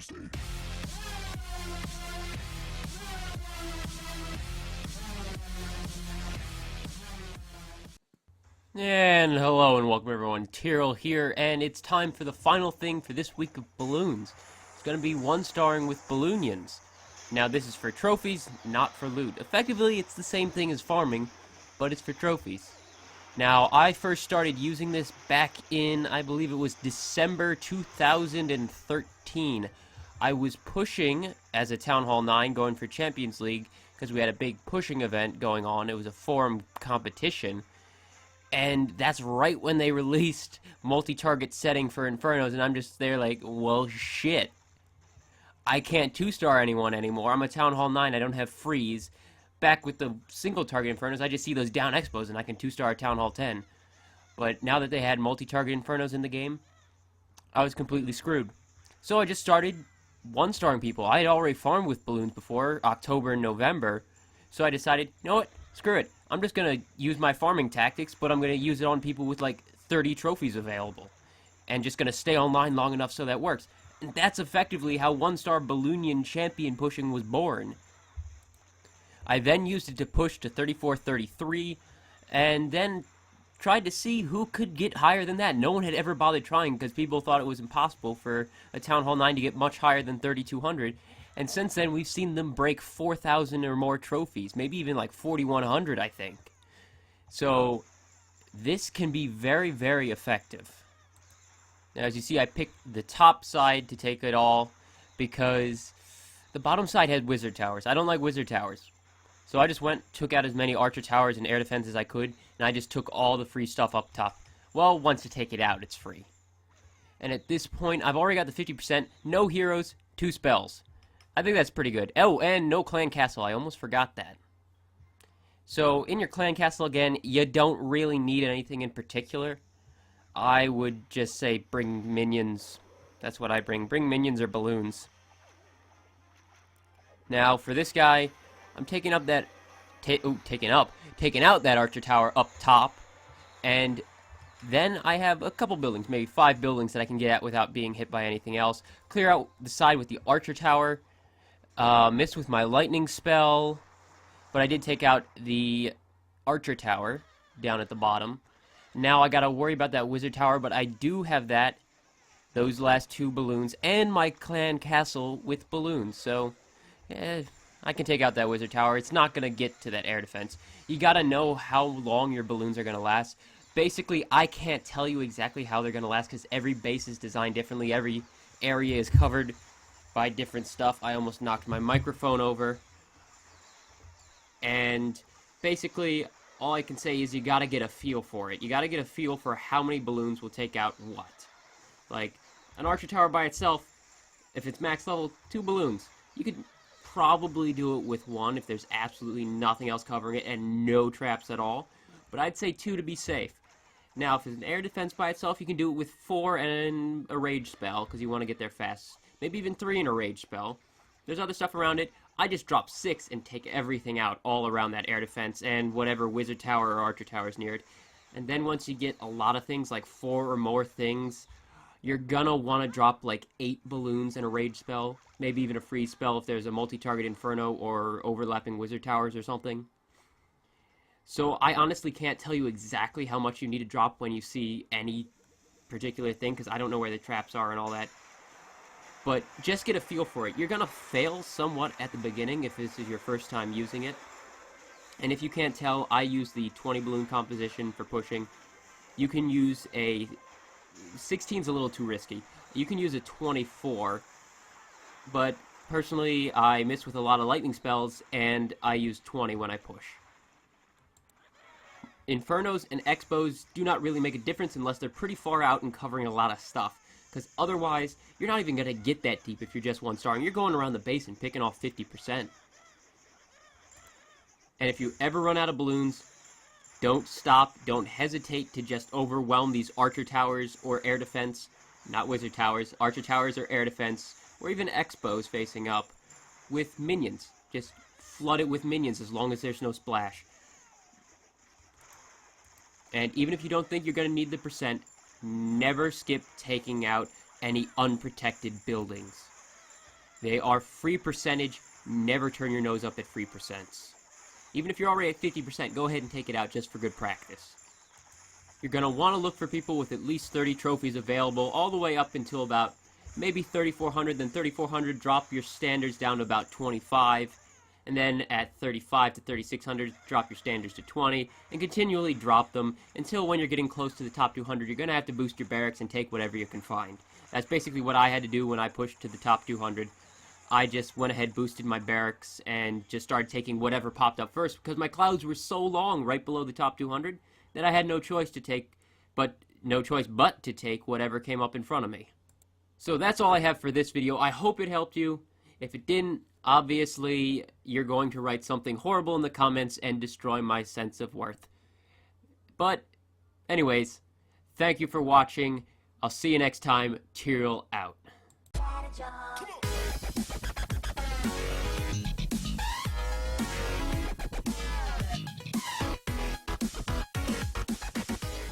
And hello and welcome everyone, Tyrael here, and it's time for the final thing for this week of balloons. It's going to be 1-starring with Balloonions. Now this is for trophies, not for loot. Effectively it's the same thing as farming, but it's for trophies. Now I first started using this back in, I believe it was December 2013. I was pushing as a Townhall 9 going for Champions League, because we had a big pushing event going on. It was a forum competition. And that's right when they released multi-target setting for Infernos, and I'm just there like, well, shit. I can't 2-star anyone anymore. I'm a Townhall 9, I don't have freeze. Back with the single-target Infernos, I just see those down expos, and I can 2-star a Townhall 10. But now that they had multi-target Infernos in the game, I was completely screwed. So I just started 1-starring people. I had already farmed with balloons before, October and November, so I decided, you know what, screw it. I'm just going to use my farming tactics, but I'm going to use it on people with like 30 trophies available. And just going to stay online long enough so that works. And that's effectively how 1-star Balloonion champion pushing was born. I then used it to push to 34-33, and then tried to see who could get higher than that. No one had ever bothered trying because people thought it was impossible for a Townhall 9 to get much higher than 3200. And since then, we've seen them break 4,000 or more trophies. Maybe even like 4,100, I think. So, this can be very, very effective. Now, as you see, I picked the top side to take it all, because the bottom side had wizard towers. I don't like wizard towers. So I just took out as many archer towers and air defense as I could, and I just took all the free stuff up top. Well, once you take it out, it's free. And at this point, I've already got the 50%, no heroes, 2 spells. I think that's pretty good. Oh, and no clan castle. I almost forgot that. So, in your clan castle, again, you don't really need anything in particular. I would just say bring minions. That's what I bring. Bring minions or balloons. Now, for this guy, I'm taking out that archer tower up top. And then I have a couple buildings, maybe 5 buildings that I can get at without being hit by anything else. Clear out the side with the archer tower. Missed with my lightning spell, but I did take out the archer tower down at the bottom. Now I gotta worry about that wizard tower, but I do have those last 2 balloons, and my clan castle with balloons, so I can take out that wizard tower. It's not gonna get to that air defense. You gotta know how long your balloons are gonna last. Basically, I can't tell you exactly how they're gonna last, because every base is designed differently, every area is covered by different stuff. I almost knocked my microphone over. And basically, all I can say is you gotta get a feel for it. You gotta get a feel for how many balloons will take out what. Like, an archer tower by itself, if it's max level, 2 balloons. You could probably do it with 1 if there's absolutely nothing else covering it and no traps at all. But I'd say 2 to be safe. Now, if it's an air defense by itself, you can do it with 4 and a rage spell, because you want to get there fast. Maybe even 3 in a rage spell. There's other stuff around it. I just drop 6 and take everything out all around that air defense and whatever wizard tower or archer tower is near it. And then once you get a lot of things, like 4 or more things, you're gonna want to drop like 8 balloons in a rage spell. Maybe even a freeze spell if there's a multi-target inferno or overlapping wizard towers or something. So I honestly can't tell you exactly how much you need to drop when you see any particular thing, because I don't know where the traps are and all that. But just get a feel for it. You're going to fail somewhat at the beginning if this is your first time using it. And if you can't tell, I use the 20 balloon composition for pushing. You can use a 16's a little too risky. You can use a 24, but personally I miss with a lot of lightning spells and I use 20 when I push. Infernos and Expos do not really make a difference unless they're pretty far out and covering a lot of stuff. Because otherwise, you're not even going to get that deep if you're just 1-starring. You're going around the base and picking off 50%. And if you ever run out of balloons, don't stop, don't hesitate to just overwhelm these archer towers or air defense. Not wizard towers, archer towers or air defense, or even Expos facing up with minions. Just flood it with minions as long as there's no splash. And even if you don't think you're going to need the percent, never skip taking out any unprotected buildings. They are free percentage. Never turn your nose up at free percents. Even if you're already at 50%, go ahead and take it out just for good practice. You're going to want to look for people with at least 30 trophies available, all the way up until about maybe 3,400. Then 3,400, drop your standards down to about 25. And then at 35 to 3,600, drop your standards to 20, and continually drop them until when you're getting close to the top 200, you're going to have to boost your barracks and take whatever you can find. That's basically what I had to do when I pushed to the top 200. I just went ahead, boosted my barracks, and just started taking whatever popped up first, because my clouds were so long right below the top 200 that I had no choice to take, but to take whatever came up in front of me. So that's all I have for this video. I hope it helped you. If it didn't, obviously you're going to write something horrible in the comments and destroy my sense of worth. But anyways, thank you for watching. I'll see you next time. Tyrael out.